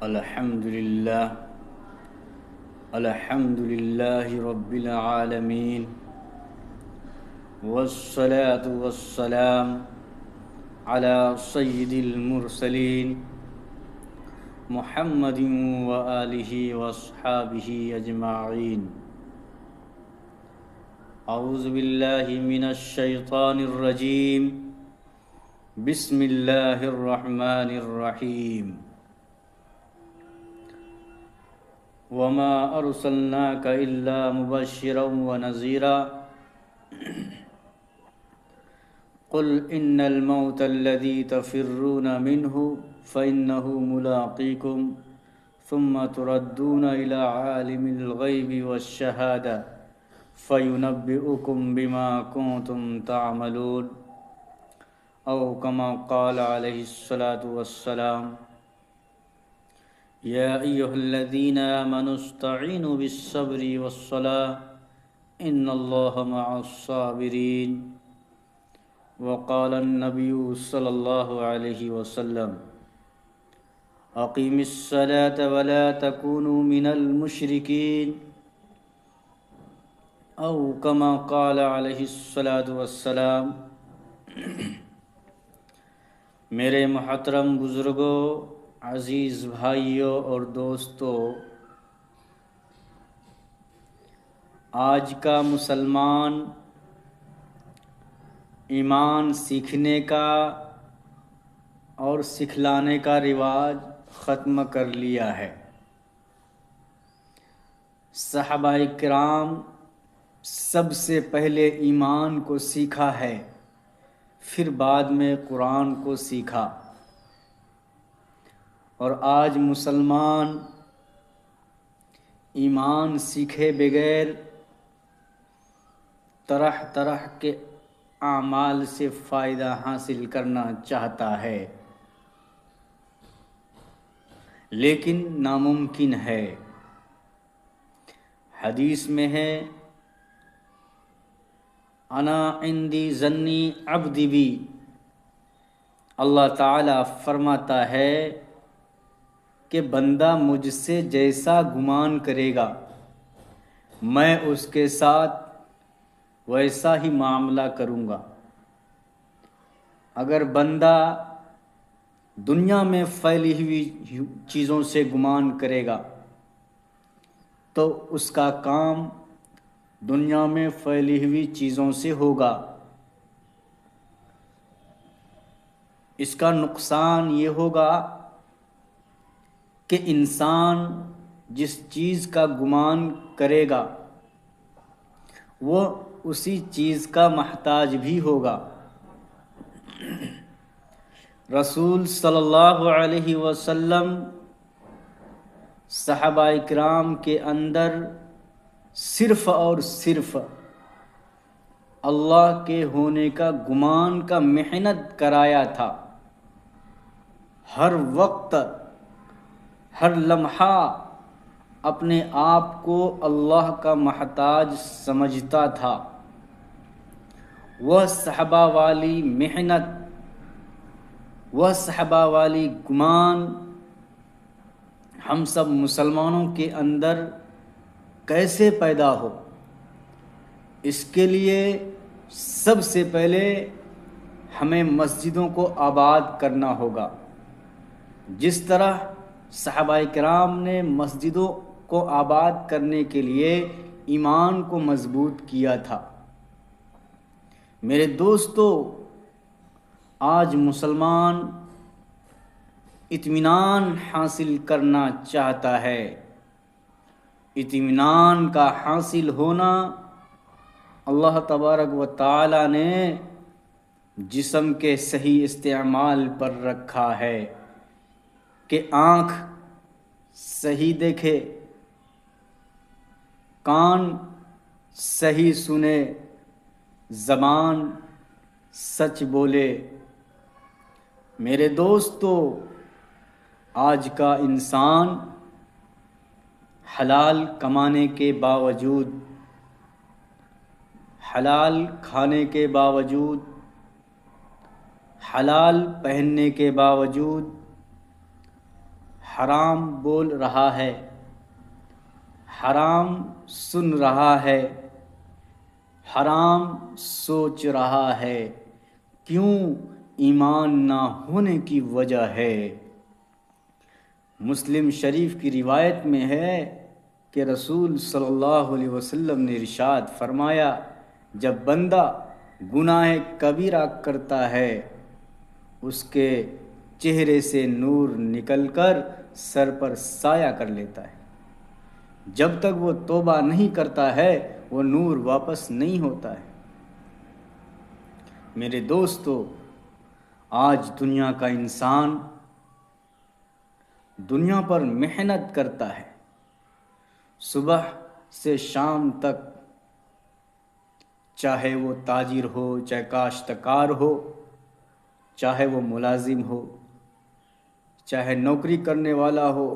الحمد للہ رب العالمین والصلاة والسلام على سید المرسلین محمد وآلہ واصحابہ اجمعین۔ اعوذ باللہ من الشیطان الرجیم، بسم اللہ الرحمن الرحیم۔ وما ارسلناک الا مبشرا ونذیرا قل ان الموت الذي تفرون منه فإنه ملاقيكم ثم تردون إلى عالم الغيب والشهادة فينبئكم بما كنتم تعملون، أو كما قال عليه الصلاة والسلام: يا أيها الذين آمنوا استعينوا بالصبر والصلاة إن الله مع الصابرين، وقال النبي صلى الله عليه وسلم: أقيم الصلاة ولا تكونوا من المشركين، أو كما قال عليه الصلاة والسلام۔ میرے محترم بزرگوں، عزیز بھائیوں اور دوستوں، آج کا مسلمان ایمان سیکھنے کا اور سکھلانے کا رواج ختم کر لیا ہے۔ صحابہ کرام سب سے پہلے ایمان کو سیکھا ہے، پھر بعد میں قرآن کو سیکھا، اور آج مسلمان ایمان سیکھے بغیر طرح طرح کے اعمال سے فائدہ حاصل کرنا چاہتا ہے، لیکن ناممکن ہے۔ حدیث میں ہے: انا عندی ظنی عبدی بی، اللہ تعالیٰ فرماتا ہے کہ بندہ مجھ سے جیسا گمان کرے گا میں اس کے ساتھ ویسا ہی معاملہ کروں گا۔ اگر بندہ دنیا میں پھیلی ہوئی چیزوں سے گمان کرے گا تو اس کا کام دنیا میں پھیلی ہوئی چیزوں سے ہوگا۔ اس کا نقصان یہ ہوگا کہ انسان جس چیز کا گمان کرے گا وہ اسی چیز کا محتاج بھی ہوگا۔ رسول صلی اللہ علیہ وسلم صحابہ کرام کے اندر صرف اور صرف اللہ کے ہونے کا گمان کا محنت کرایا تھا۔ ہر وقت ہر لمحہ اپنے آپ کو اللہ کا محتاج سمجھتا تھا۔ وہ صحابہ والی محنت، وہ صحابہ والی گمان ہم سب مسلمانوں کے اندر کیسے پیدا ہو؟ اس کے لیے سب سے پہلے ہمیں مسجدوں کو آباد کرنا ہوگا۔ جس طرح صحابہ کرام نے مسجدوں کو آباد کرنے کے لیے ایمان کو مضبوط کیا تھا۔ میرے دوستو، آج مسلمان اطمینان حاصل کرنا چاہتا ہے۔ اطمینان کا حاصل ہونا اللہ تبارک و تعالی نے جسم کے صحیح استعمال پر رکھا ہے کہ آنکھ صحیح دیکھے، کان صحیح سنے، زبان سچ بولے۔ میرے دوستو، آج کا انسان حلال کمانے کے باوجود، حلال کھانے کے باوجود، حلال پہننے کے باوجود، حرام بول رہا ہے، حرام سن رہا ہے، حرام سوچ رہا ہے، کیوں؟ ایمان نہ ہونے کی وجہ ہے۔ مسلم شریف کی روایت میں ہے کہ رسول صلی اللہ علیہ وسلم نے ارشاد فرمایا، جب بندہ گناہ کبیرہ کرتا ہے اس کے چہرے سے نور نکل کر سر پر سایہ کر لیتا ہے، جب تک وہ توبہ نہیں کرتا ہے وہ نور واپس نہیں ہوتا ہے۔ میرے دوستو، آج دنیا کا انسان دنیا پر محنت کرتا ہے، صبح سے شام تک، چاہے وہ تاجر ہو، چاہے کاشتکار ہو، چاہے وہ ملازم ہو، چاہے نوکری کرنے والا ہو،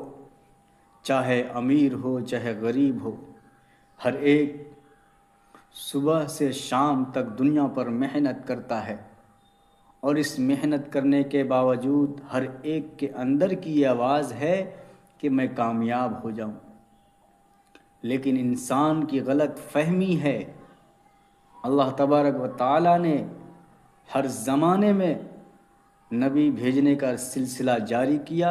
چاہے امیر ہو، چاہے غریب ہو، ہر ایک صبح سے شام تک دنیا پر محنت کرتا ہے، اور اس محنت کرنے کے باوجود ہر ایک کے اندر کی یہ آواز ہے کہ میں کامیاب ہو جاؤں۔ لیکن انسان کی غلط فہمی ہے، اللہ تبارک و تعالیٰ نے ہر زمانے میں نبی بھیجنے کا سلسلہ جاری کیا،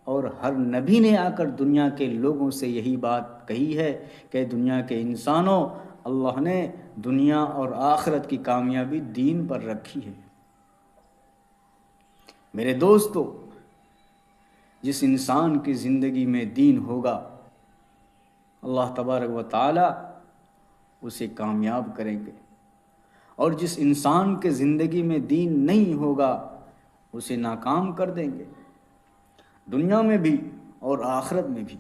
اور ہر نبی نے آ کر دنیا کے لوگوں سے یہی بات کہی ہے کہ دنیا کے انسانوں، اللہ نے دنیا اور آخرت کی کامیابی دین پر رکھی ہے۔ میرے دوستو، جس انسان کی زندگی میں دین ہوگا اللہ تبارک و تعالی اسے کامیاب کریں گے، اور جس انسان کے زندگی میں دین نہیں ہوگا اسے ناکام کر دیں گے، دنیا میں بھی اور آخرت میں بھی۔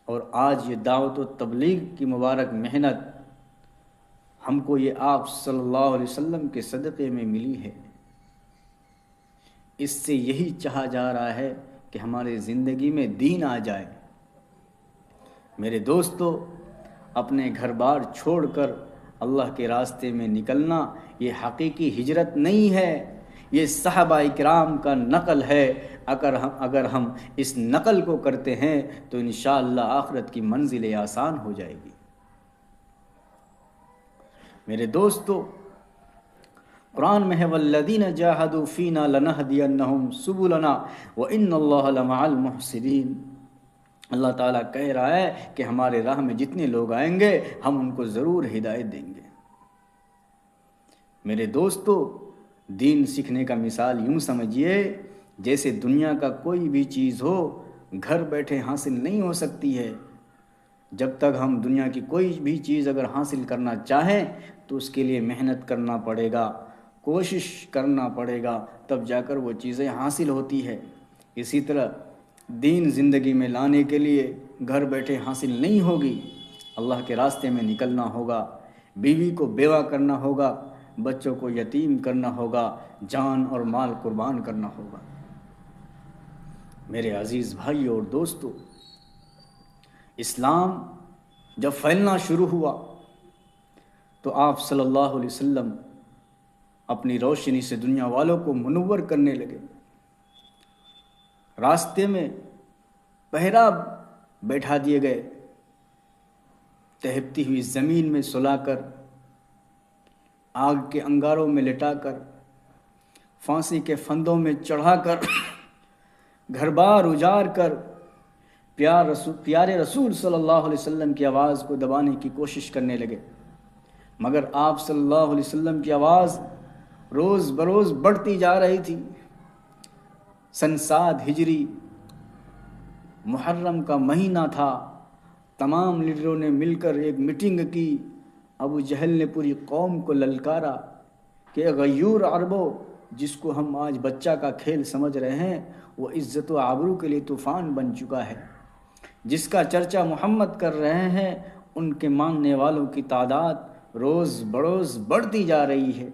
اور آج یہ دعوت و تبلیغ کی مبارک محنت ہم کو یہ آپ صلی اللہ علیہ وسلم کے صدقے میں ملی ہے، اس سے یہی چاہا جا رہا ہے کہ ہمارے زندگی میں دین آ جائے۔ میرے دوستو، اپنے گھر بار چھوڑ کر اللہ کے راستے میں نکلنا یہ حقیقی ہجرت نہیں ہے، یہ صحابہ کرام کا نقل ہے۔ اگر ہم اس نقل کو کرتے ہیں تو انشاءاللہ آخرت کی منزل آسان ہو جائے گی۔ میرے دوستو، قرآن میں ہے والذین جاہدوا فینا لنہدینہم سبلنا وان اللہ لمع المحسنین۔ اللہ تعالیٰ کہہ رہا ہے کہ ہمارے راہ میں جتنے لوگ آئیں گے ہم ان کو ضرور ہدایت دیں گے۔ میرے دوستو، دین سیکھنے کا مثال یوں سمجھیے جیسے دنیا کا کوئی بھی چیز ہو گھر بیٹھے حاصل نہیں ہو سکتی ہے۔ جب تک ہم دنیا کی کوئی بھی چیز اگر حاصل کرنا چاہیں تو اس کے لیے محنت کرنا پڑے گا، کوشش کرنا پڑے گا، تب جا کر وہ چیزیں حاصل ہوتی ہے۔ اسی طرح دین زندگی میں لانے کے لیے گھر بیٹھے حاصل نہیں ہوگی، اللہ کے راستے میں نکلنا ہوگا، بیوی کو بیوہ کرنا ہوگا، بچوں کو یتیم کرنا ہوگا، جان اور مال قربان کرنا ہوگا۔ میرے عزیز بھائی اور دوستو، اسلام جب پھیلنا شروع ہوا تو آپ صلی اللہ علیہ وسلم اپنی روشنی سے دنیا والوں کو منور کرنے لگے۔ راستے میں پہرا بیٹھا دیے گئے، تہبتی ہوئی زمین میں سلا کر، آگ کے انگاروں میں لٹا کر، پھانسی کے پھندوں میں چڑھا کر، گھر بار اجاڑ کر پیارے رسول صلی اللہ علیہ وسلم کی آواز کو دبانے کی کوشش کرنے لگے، مگر آپ صلی اللہ علیہ وسلم کی آواز روز بروز بڑھتی جا رہی تھی۔ سن 7 ہجری محرم کا مہینہ تھا، تمام لیڈروں نے مل کر ایک میٹنگ کی۔ ابو جہل نے پوری قوم کو للکارا کہ غیور عربو، جس کو ہم آج بچہ کا کھیل سمجھ رہے ہیں، وہ عزت و آبرو کے لیے طوفان بن چکا ہے۔ جس کا چرچا محمد کر رہے ہیں ان کے ماننے والوں کی تعداد روز بروز بڑھتی جا رہی ہے۔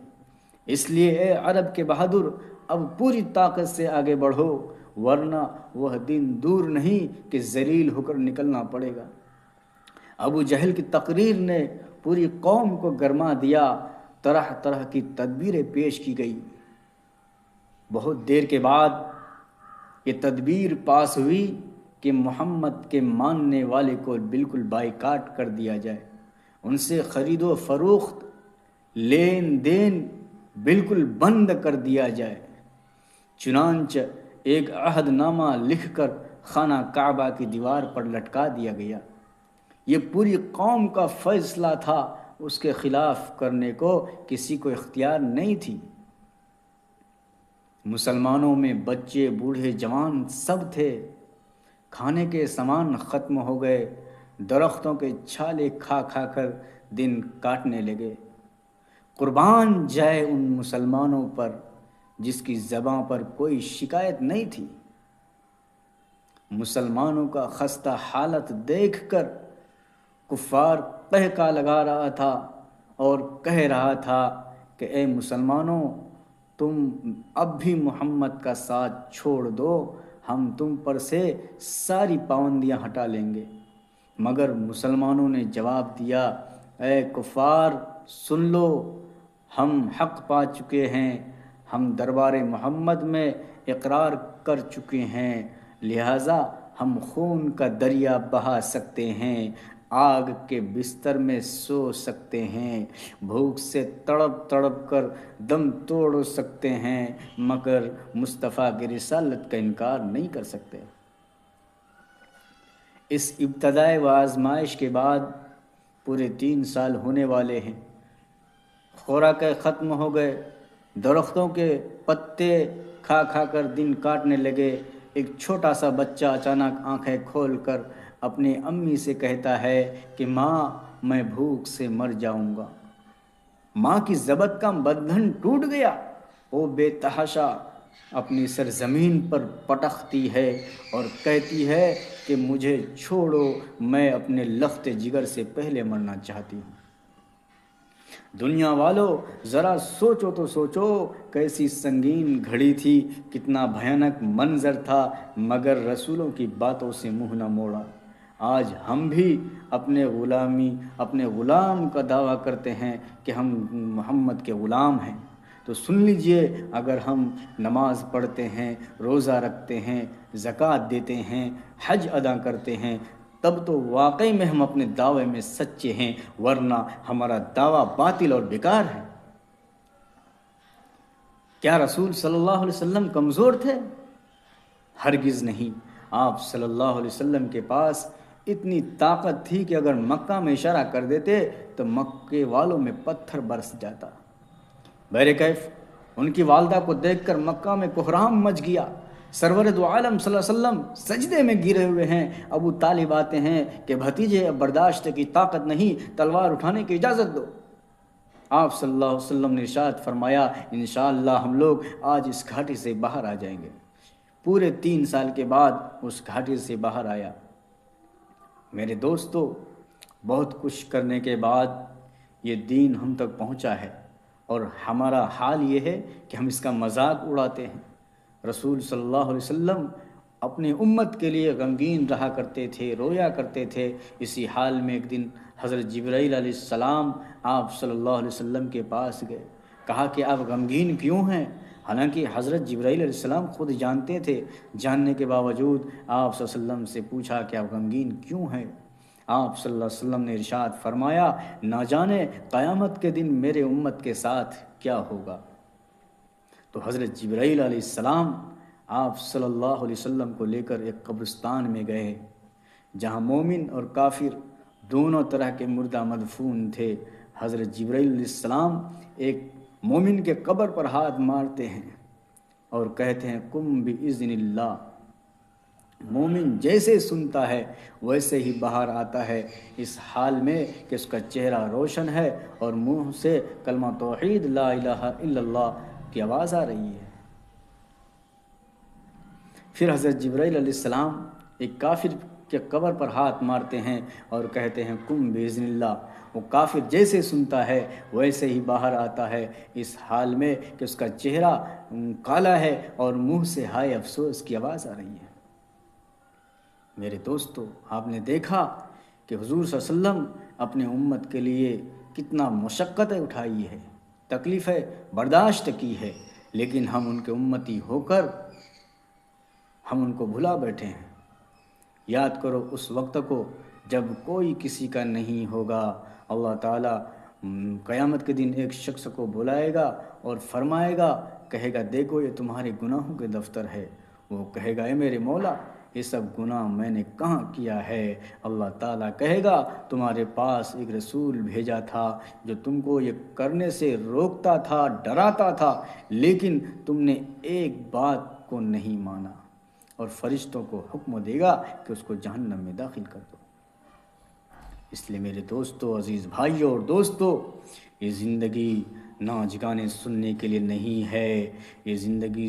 اس لیے اے عرب کے بہادر، اب پوری طاقت سے آگے بڑھو، ورنہ وہ دن دور نہیں کہ ذلیل ہو کر نکلنا پڑے گا۔ ابو جہل کی تقریر نے پوری قوم کو گرما دیا، طرح طرح کی تدبیریں پیش کی گئی۔ بہت دیر کے بعد یہ تدبیر پاس ہوئی کہ محمد کے ماننے والے کو بالکل بائیکاٹ کر دیا جائے، ان سے خرید و فروخت، لین دین بالکل بند کر دیا جائے۔ چنانچہ ایک عہد نامہ لکھ کر خانہ کعبہ کی دیوار پر لٹکا دیا گیا۔ یہ پوری قوم کا فیصلہ تھا، اس کے خلاف کرنے کو کسی کو اختیار نہیں تھی۔ مسلمانوں میں بچے، بوڑھے، جوان سب تھے۔ کھانے کے سامان ختم ہو گئے، درختوں کے چھالے کھا کھا کر دن کاٹنے لگے۔ قربان جائے ان مسلمانوں پر جس کی زباں پر کوئی شکایت نہیں تھی۔ مسلمانوں کا خستہ حالت دیکھ کر کفار قہقہ لگا رہا تھا اور کہہ رہا تھا کہ اے مسلمانوں، تم اب بھی محمد کا ساتھ چھوڑ دو، ہم تم پر سے ساری پابندیاں ہٹا لیں گے۔ مگر مسلمانوں نے جواب دیا، اے کفار سن لو، ہم حق پا چکے ہیں، ہم دربار محمد میں اقرار کر چکے ہیں، لہٰذا ہم خون کا دریا بہا سکتے ہیں، آگ کے بستر میں سو سکتے ہیں، بھوک سے تڑپ تڑپ کر دم توڑ سکتے ہیں، مگر مصطفیٰ کی رسالت کا انکار نہیں کر سکتے۔ اس ابتدائی و آزمائش کے بعد پورے 3 سال ہونے والے ہیں۔ خوراکیں ختم ہو گئے، درختوں کے پتے کھا کھا کر دن کاٹنے لگے۔ ایک چھوٹا سا بچہ اچانک آنکھیں کھول کر اپنی امی سے کہتا ہے کہ ماں، میں بھوک سے مر جاؤں گا۔ ماں کی ضبط کا بندھن ٹوٹ گیا، وہ بے تحاشا اپنی سرزمین پر پٹختی ہے اور کہتی ہے کہ مجھے چھوڑو، میں اپنے لخت جگر سے پہلے مرنا چاہتی ہوں۔ دنیا والو ذرا سوچو تو سوچو، کیسی سنگین گھڑی تھی، کتنا بھیانک منظر تھا، مگر رسولوں کی باتوں سے منہ نہ موڑا۔ آج ہم بھی اپنے غلام کا دعویٰ کرتے ہیں کہ ہم محمد کے غلام ہیں، تو سن لیجئے، اگر ہم نماز پڑھتے ہیں، روزہ رکھتے ہیں، زکوٰۃ دیتے ہیں، حج ادا کرتے ہیں، تب تو واقعی میں ہم اپنے دعوے میں سچے ہیں، ورنہ ہمارا دعویٰ باطل اور بیکار ہے۔ کیا رسول صلی اللہ علیہ وسلم کمزور تھے؟ ہرگز نہیں۔ آپ صلی اللہ علیہ وسلم کے پاس اتنی طاقت تھی کہ اگر مکہ میں اشارہ کر دیتے تو مکے والوں میں پتھر برس جاتا۔ بہرکیف ان کی والدہ کو دیکھ کر مکہ میں کوہرام مچ گیا۔ سرور دو عالم صلی اللہ علیہ وسلم سجدے میں گرے ہوئے ہیں۔ ابو طالب آتے ہیں کہ بھتیجے، اب برداشت کی طاقت نہیں، تلوار اٹھانے کی اجازت دو۔ آپ صلی اللہ علیہ وسلم نے ارشاد فرمایا، انشاءاللہ ہم لوگ آج اس گھاٹی سے باہر آ جائیں گے۔ پورے 3 سال کے بعد اس گھاٹی سے باہر آیا۔ میرے دوستو، بہت کچھ کرنے کے بعد یہ دین ہم تک پہنچا ہے، اور ہمارا حال یہ ہے کہ ہم اس کا مذاق اڑاتے ہیں۔ رسول صلی اللہ علیہ وسلم اپنی امت کے لیے غمگین رہا کرتے تھے، رویا کرتے تھے۔ اسی حال میں ایک دن حضرت جبرائیل علیہ السلام آپ صلی اللہ علیہ وسلم کے پاس گئے، کہا کہ آپ غمگین کیوں ہیں؟ حالانکہ حضرت جبرائیل علیہ السلام خود جانتے تھے، جاننے کے باوجود آپ صلی اللہ علیہ وسلم سے پوچھا کہ آپ غمگین کیوں ہیں؟ آپ صلی اللہ علیہ وسلم نے ارشاد فرمایا، نہ جانے قیامت کے دن میرے امت کے ساتھ کیا ہوگا۔ تو حضرت جبرائیل علیہ السلام آپ صلی اللہ علیہ وسلم کو لے کر ایک قبرستان میں گئے جہاں مومن اور کافر دونوں طرح کے مردہ مدفون تھے۔ حضرت جبرائیل علیہ السلام ایک مومن کے قبر پر ہاتھ مارتے ہیں اور کہتے ہیں، قم بإذن اللہ۔ مومن جیسے سنتا ہے ویسے ہی باہر آتا ہے، اس حال میں کہ اس کا چہرہ روشن ہے اور منہ سے کلمہ توحید لا الہ الا اللہ کی آواز آ رہی ہے۔ پھر حضرت جبرائیل علیہ السلام ایک کافر کے قبر پر ہاتھ مارتے ہیں اور کہتے ہیں، قم بإذن اللہ۔ وہ کافر جیسے سنتا ہے ویسے ہی باہر آتا ہے، اس حال میں کہ اس کا چہرہ کالا ہے اور منہ سے ہائے افسوس کی آواز آ رہی ہے۔ میرے دوستو، آپ نے دیکھا کہ حضور صلی اللہ علیہ وسلم اپنے امت کے لیے کتنا مشقتیں اٹھائی ہے، تکلیفیں برداشت کی ہے، لیکن ہم ان کے امتی ہو کر ہم ان کو بھلا بیٹھے ہیں۔ یاد کرو اس وقت کو جب کوئی کسی کا نہیں ہوگا۔ اللہ تعالیٰ قیامت کے دن ایک شخص کو بلائے گا اور فرمائے گا، کہے گا دیکھو یہ تمہارے گناہوں کے دفتر ہے۔ وہ کہے گا اے میرے مولا یہ سب گناہ میں نے کہاں کیا ہے؟ اللہ تعالیٰ کہے گا تمہارے پاس ایک رسول بھیجا تھا جو تم کو یہ کرنے سے روکتا تھا، ڈراتا تھا، لیکن تم نے ایک بات کو نہیں مانا، اور فرشتوں کو حکم دے گا کہ اس کو جہنم میں داخل کر دو۔ اس لیے میرے دوستو، عزیز بھائیوں اور دوستو، یہ زندگی ناچ گانے سننے کے لیے نہیں ہے، یہ زندگی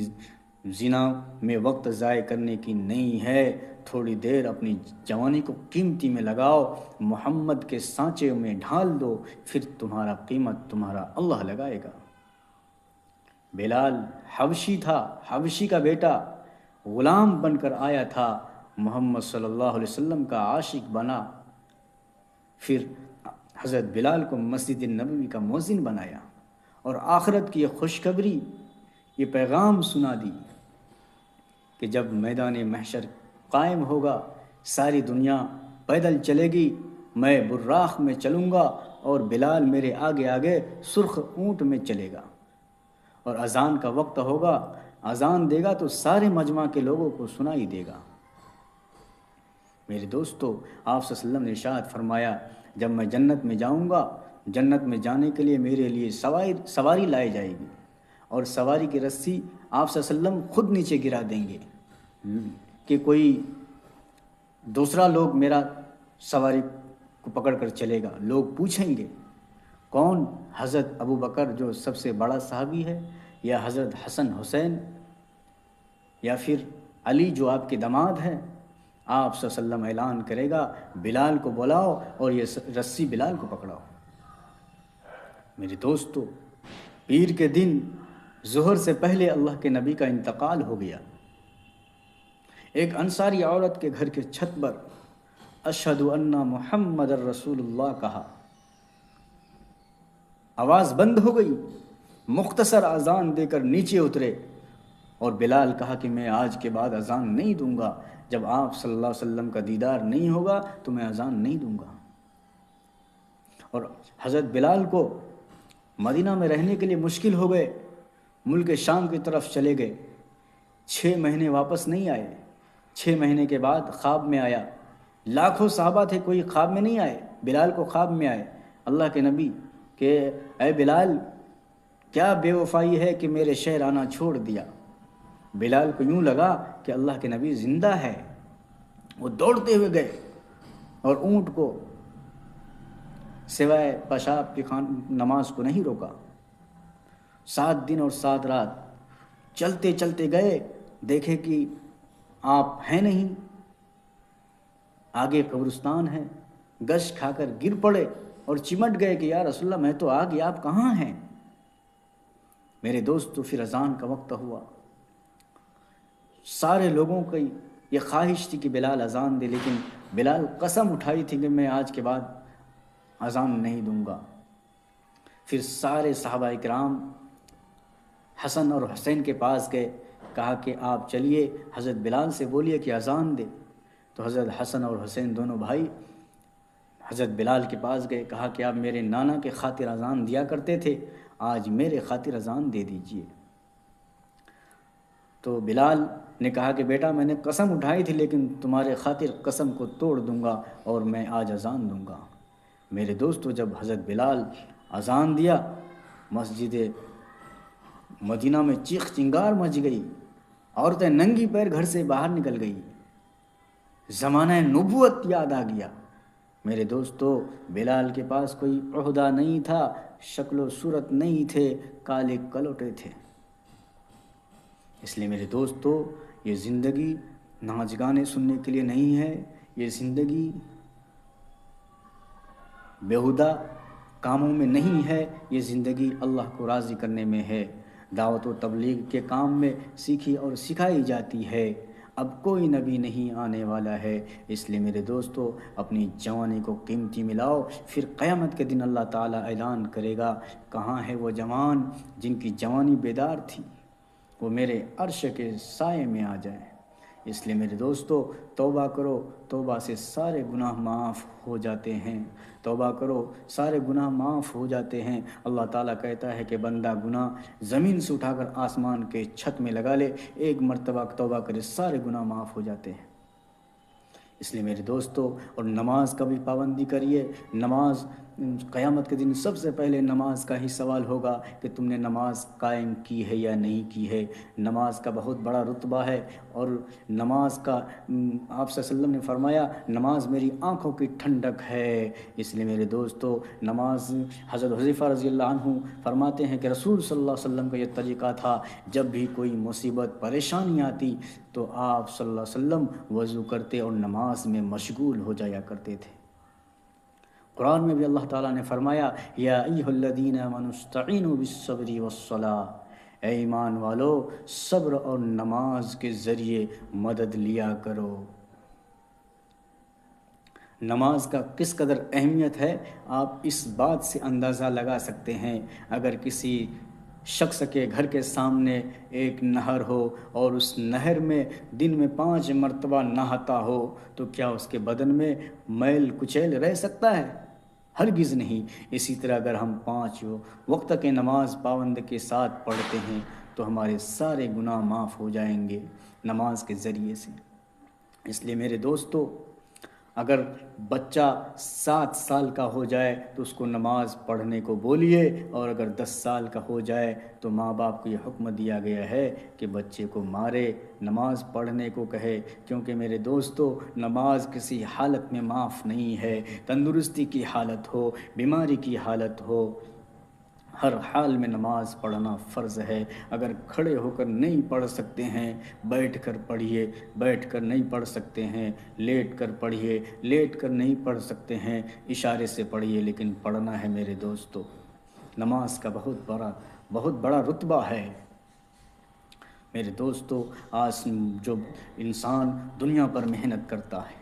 زنا میں وقت ضائع کرنے کی نہیں ہے۔ تھوڑی دیر اپنی جوانی کو قیمتی میں لگاؤ، محمد کے سانچے میں ڈھال دو، پھر تمہارا قیمت تمہارا اللہ لگائے گا۔ بلال حبشی تھا، حبشی کا بیٹا، غلام بن کر آیا تھا، محمد صلی اللہ علیہ وسلم کا عاشق بنا، پھر حضرت بلال کو مسجد نبوی کا مؤذن بنایا، اور آخرت کی یہ خوشخبری، یہ پیغام سنا دی کہ جب میدان محشر قائم ہوگا، ساری دنیا پیدل چلے گی، میں براق میں چلوں گا اور بلال میرے آگے آگے سرخ اونٹ میں چلے گا، اور اذان کا وقت ہوگا، اذان دے گا تو سارے مجمع کے لوگوں کو سنائی دے گا۔ میرے دوستو، آپ صلی اللہ علیہ وسلم نے ارشاد فرمایا جب میں جنت میں جاؤں گا، جنت میں جانے کے لیے میرے لیے سواری لائی جائے گی، اور سواری کی رسی آپ صلی اللہ علیہ وسلم خود نیچے گرا دیں گے کہ کوئی دوسرا لوگ میرا سواری کو پکڑ کر چلے گا۔ لوگ پوچھیں گے کون؟ حضرت ابو بکر جو سب سے بڑا صحابی ہے، یا حضرت حسن حسین، یا پھر علی جو آپ کے داماد ہیں؟ آپ صلی اللہ علیہ وسلم اعلان کرے گا بلال کو بلاؤ اور یہ رسی بلال کو پکڑاؤ۔ میرے دوستو، پیر کے دن ظہر سے پہلے اللہ کے نبی کا انتقال ہو گیا۔ ایک انصاری عورت کے گھر کے چھت پر اشہد ان محمد الرسول اللہ کہا، آواز بند ہو گئی، مختصر اذان دے کر نیچے اترے، اور بلال کہا کہ میں آج کے بعد اذان نہیں دوں گا، جب آپ صلی اللہ علیہ وسلم کا دیدار نہیں ہوگا تو میں اذان نہیں دوں گا۔ اور حضرت بلال کو مدینہ میں رہنے کے لیے مشکل ہو گئے، ملک شام کی طرف چلے گئے، 6 مہینے واپس نہیں آئے۔ 6 مہینے کے بعد خواب میں آیا، لاکھوں صحابہ تھے، کوئی خواب میں نہیں آئے، بلال کو خواب میں آئے اللہ کے نبی کہ اے بلال کیا بے وفائی ہے کہ میرے شہر آنا چھوڑ دیا۔ بلال کو یوں لگا کہ اللہ کے نبی زندہ ہے، وہ دوڑتے ہوئے گئے اور اونٹ کو سوائے پیشاب کی نماز کو نہیں روکا۔ 7 دن اور 7 رات چلتے چلتے گئے، دیکھے کہ آپ ہیں نہیں، آگے قبرستان ہے، گش کھا کر گر پڑے اور چمٹ گئے کہ یا رسول اللہ میں تو آ گیا، آپ کہاں ہیں؟ میرے دوستو، پھر اذان کا وقت ہوا، سارے لوگوں کی یہ خواہش تھی کہ بلال اذان دے، لیکن بلال قسم اٹھائی تھی کہ میں آج کے بعد اذان نہیں دوں گا۔ پھر سارے صحابہ اکرام حسن اور حسین کے پاس گئے، کہا کہ آپ چلیے حضرت بلال سے بولیے کہ اذان دے۔ تو حضرت حسن اور حسین دونوں بھائی حضرت بلال کے پاس گئے، کہا کہ آپ میرے نانا کے خاطر اذان دیا کرتے تھے، آج میرے خاطر اذان دے دیجئے۔ تو بلال نے کہا کہ بیٹا میں نے قسم اٹھائی تھی، لیکن تمہارے خاطر قسم کو توڑ دوں گا اور میں آج اذان دوں گا۔ میرے دوستو، جب حضرت بلال اذان دیا، مسجد مدینہ میں چیخ چنگار مچ گئی، عورتیں ننگی پیر گھر سے باہر نکل گئی، زمانہ نبوت یاد آ گیا۔ میرے دوستو، بلال کے پاس کوئی عہدہ نہیں تھا، شکل و صورت نہیں تھے، کالے کلوٹے تھے۔ اس لیے میرے دوستو، یہ زندگی ناچ گانے سننے کے لیے نہیں ہے، یہ زندگی بیہودہ کاموں میں نہیں ہے، یہ زندگی اللہ کو راضی کرنے میں ہے، دعوت و تبلیغ کے کام میں سیکھی اور سکھائی جاتی ہے۔ اب کوئی نبی نہیں آنے والا ہے، اس لیے میرے دوستو اپنی جوانی کو قیمتی ملاؤ، پھر قیامت کے دن اللہ تعالیٰ اعلان کرے گا کہاں ہے وہ جوان جن کی جوانی بیدار تھی، وہ میرے عرش کے سائے میں آ جائیں۔ اس لیے میرے دوستو توبہ کرو، توبہ سے سارے گناہ معاف ہو جاتے ہیں، توبہ کرو سارے گناہ معاف ہو جاتے ہیں۔ اللہ تعالیٰ کہتا ہے کہ بندہ گناہ زمین سے اٹھا کر آسمان کے چھت میں لگا لے، ایک مرتبہ توبہ کرے سارے گناہ معاف ہو جاتے ہیں۔ اس لیے میرے دوستو، اور نماز کا بھی پابندی کریے۔ نماز قیامت کے دن سب سے پہلے نماز کا ہی سوال ہوگا کہ تم نے نماز قائم کی ہے یا نہیں کی ہے۔ نماز کا بہت بڑا رتبہ ہے، اور نماز کا آپ صلی اللہ علیہ وسلم نے فرمایا نماز میری آنکھوں کی ٹھنڈک ہے۔ اس لیے میرے دوستو نماز، حضرت حذیفہ رضی اللہ عنہ فرماتے ہیں کہ رسول صلی اللہ علیہ وسلم کا یہ طریقہ تھا، جب بھی کوئی مصیبت پریشانی آتی تو آپ صلی اللہ علیہ وسلم وضو کرتے اور نماز میں مشغول ہو جایا کرتے تھے۔ قرآن میں بھی اللہ تعالیٰ نے فرمایا یا ایھا الذین آمنوا استعینوا بالصبر والصلاۃ، اے ایمان والو صبر اور نماز کے ذریعے مدد لیا کرو۔ نماز کا کس قدر اہمیت ہے آپ اس بات سے اندازہ لگا سکتے ہیں۔ اگر کسی شخص کے گھر کے سامنے ایک نہر ہو اور اس نہر میں دن میں 5 مرتبہ نہاتا ہو تو کیا اس کے بدن میں میل کچیل رہ سکتا ہے؟ ہرگز نہیں۔ اسی طرح اگر ہم 5 وقت کے نماز پابند کے ساتھ پڑھتے ہیں تو ہمارے سارے گناہ معاف ہو جائیں گے نماز کے ذریعے سے۔ اس لیے میرے دوستو، اگر بچہ 7 سال کا ہو جائے تو اس کو نماز پڑھنے کو بولیے، اور اگر 10 سال کا ہو جائے تو ماں باپ کو یہ حکم دیا گیا ہے کہ بچے کو مارے، نماز پڑھنے کو کہے، کیونکہ میرے دوستو نماز کسی حالت میں معاف نہیں ہے۔ تندرستی کی حالت ہو، بیماری کی حالت ہو، ہر حال میں نماز پڑھنا فرض ہے۔ اگر کھڑے ہو کر نہیں پڑھ سکتے ہیں بیٹھ کر پڑھیے، بیٹھ کر نہیں پڑھ سکتے ہیں لیٹ کر پڑھیے، لیٹ کر نہیں پڑھ سکتے ہیں اشارے سے پڑھیے، لیکن پڑھنا ہے میرے دوستو۔ نماز کا بہت بڑا رتبہ ہے میرے دوستو۔ آج جو انسان دنیا پر محنت کرتا ہے،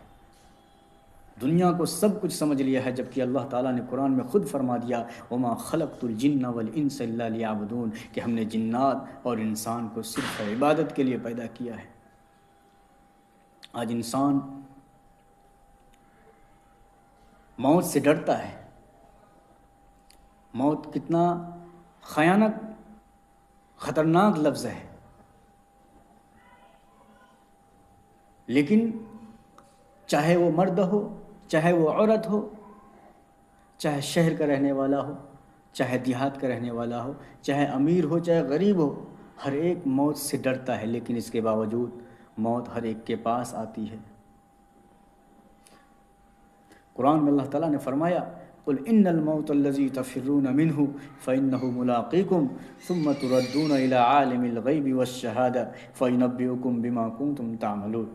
دنیا کو سب کچھ سمجھ لیا ہے، جبکہ اللہ تعالیٰ نے قرآن میں خود فرما دیا وما خلقت الجن والانس الا لیعبدون، کہ ہم نے جنات اور انسان کو صرف عبادت کے لیے پیدا کیا ہے۔ آج انسان موت سے ڈرتا ہے۔ موت کتنا خیانت خطرناک لفظ ہے، لیکن چاہے وہ مرد ہو، چاہے وہ عورت ہو، چاہے شہر کا رہنے والا ہو، چاہے دیہات کا رہنے والا ہو، چاہے امیر ہو چاہے غریب ہو، ہر ایک موت سے ڈرتا ہے، لیکن اس کے باوجود موت ہر ایک کے پاس آتی ہے۔ قرآن میں اللہ تعالیٰ نے فرمایا قل ان الموت الذی تفرون منہ فانہ ملاقیکم ثم تردون الی عالم الغیب والشہادہ فینبئکم بما کنتم تعملون۔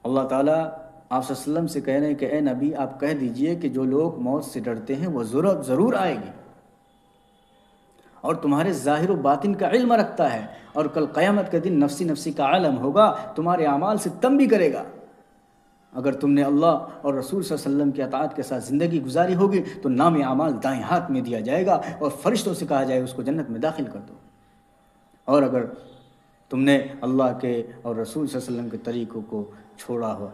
اللہ تعالیٰ آپ صلی اللہ علیہ وسلم سے کہہ رہے ہیں کہ اے نبی آپ کہہ دیجئے کہ جو لوگ موت سے ڈرتے ہیں وہ ضرور آئے گی، اور تمہارے ظاہر و باطن کا علم رکھتا ہے، اور کل قیامت کے دن نفسی کا عالم ہوگا، تمہارے اعمال سے تنبیہ کرے گا۔ اگر تم نے اللہ اور رسول صلی اللہ علیہ وسلم کی اطاعت کے ساتھ زندگی گزاری ہوگی تو نام اعمال دائیں ہاتھ میں دیا جائے گا اور فرشتوں سے کہا جائے گا اس کو جنت میں داخل کر دو۔ اور اگر تم نے اللہ کے اور رسول صلی اللہ علیہ وسلم کے طریقوں کو چھوڑا ہوا،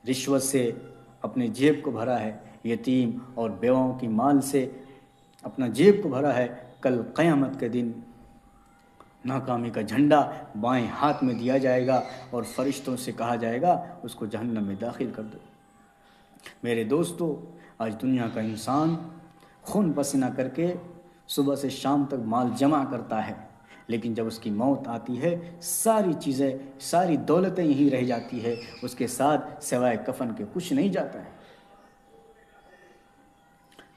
رشوت سے اپنے جیب کو بھرا ہے، یتیم اور بیواؤں کی مال سے اپنا جیب کو بھرا ہے، کل قیامت کے دن ناکامی کا جھنڈا بائیں ہاتھ میں دیا جائے گا اور فرشتوں سے کہا جائے گا اس کو جہنم میں داخل کر دو۔ میرے دوستو، آج دنیا کا انسان خون پسینہ کر کے صبح سے شام تک مال جمع کرتا ہے، لیکن جب اس کی موت آتی ہے ساری چیزیں، ساری دولتیں یہیں رہ جاتی ہے، اس کے ساتھ سوائے کفن کے کچھ نہیں جاتا ہے۔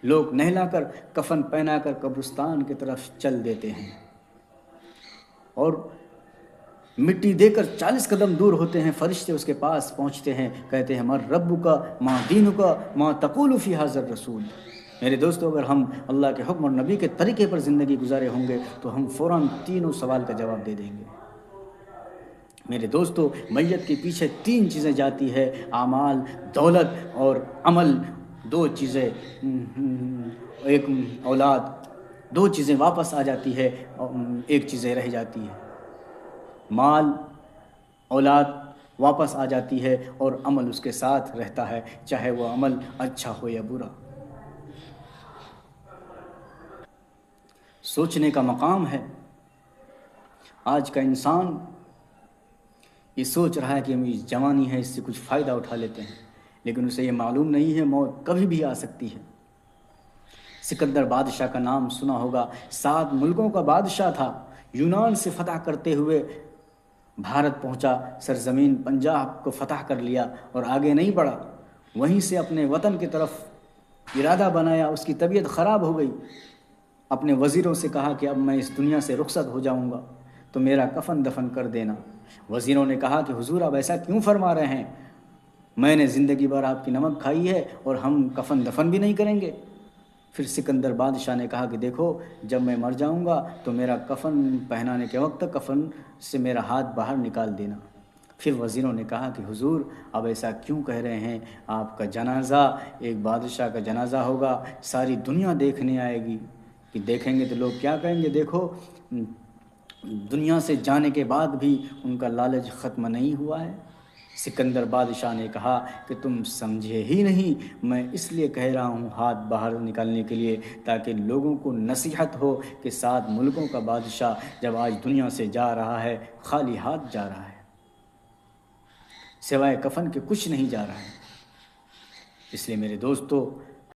لوگ نہلا کر کفن پہنا کر قبرستان کی طرف چل دیتے ہیں، اور مٹی دے کر 40 قدم دور ہوتے ہیں، فرشتے اس کے پاس پہنچتے ہیں، کہتے ہیں مر رب کا ما دین کا ما تقول فی ھذا الرسول۔ میرے دوستو، اگر ہم اللہ کے حکم اور نبی کے طریقے پر زندگی گزارے ہوں گے تو ہم فوراً تینوں سوال کا جواب دے دیں گے۔ میرے دوستو، میت کے پیچھے 3 چیزیں جاتی ہے، اعمال، دولت اور عمل۔ 2 چیزیں، ایک اولاد، 2 چیزیں واپس آ جاتی ہے اور 1 چیزیں رہ جاتی ہے۔ مال اولاد واپس آ جاتی ہے اور عمل اس کے ساتھ رہتا ہے، چاہے وہ عمل اچھا ہو یا برا۔ سوچنے کا مقام ہے۔ آج کا انسان یہ سوچ رہا ہے کہ میری جوانی ہے، اس سے کچھ فائدہ اٹھا لیتے ہیں، لیکن اسے یہ معلوم نہیں ہے موت کبھی بھی آ سکتی ہے۔ سکندر بادشاہ کا نام سنا ہوگا، 7 ملکوں کا بادشاہ تھا، یونان سے فتح کرتے ہوئے بھارت پہنچا، سرزمین پنجاب کو فتح کر لیا اور آگے نہیں بڑھا، وہیں سے اپنے وطن کی طرف ارادہ بنایا۔ اس کی طبیعت خراب ہو گئی، اپنے وزیروں سے کہا کہ اب میں اس دنیا سے رخصت ہو جاؤں گا تو میرا کفن دفن کر دینا۔ وزیروں نے کہا کہ حضور آپ ایسا کیوں فرما رہے ہیں، میں نے زندگی بھر آپ کی نمک کھائی ہے اور ہم کفن دفن بھی نہیں کریں گے۔ پھر سکندر بادشاہ نے کہا کہ دیکھو، جب میں مر جاؤں گا تو میرا کفن پہنانے کے وقت کفن سے میرا ہاتھ باہر نکال دینا۔ پھر وزیروں نے کہا کہ حضور اب ایسا کیوں کہہ رہے ہیں، آپ کا جنازہ، ایک بادشاہ کا جنازہ ہوگا، ساری دنیا دیکھنے آئے گی، کہ دیکھیں گے تو لوگ کیا کہیں گے، دیکھو دنیا سے جانے کے بعد بھی ان کا لالچ ختم نہیں ہوا ہے۔ سکندر بادشاہ نے کہا کہ تم سمجھے ہی نہیں، میں اس لیے کہہ رہا ہوں ہاتھ باہر نکالنے کے لیے، تاکہ لوگوں کو نصیحت ہو کہ 7 ملکوں کا بادشاہ جب آج دنیا سے جا رہا ہے، خالی ہاتھ جا رہا ہے، سوائے کفن کے کچھ نہیں جا رہا ہے۔ اس لیے میرے دوستو،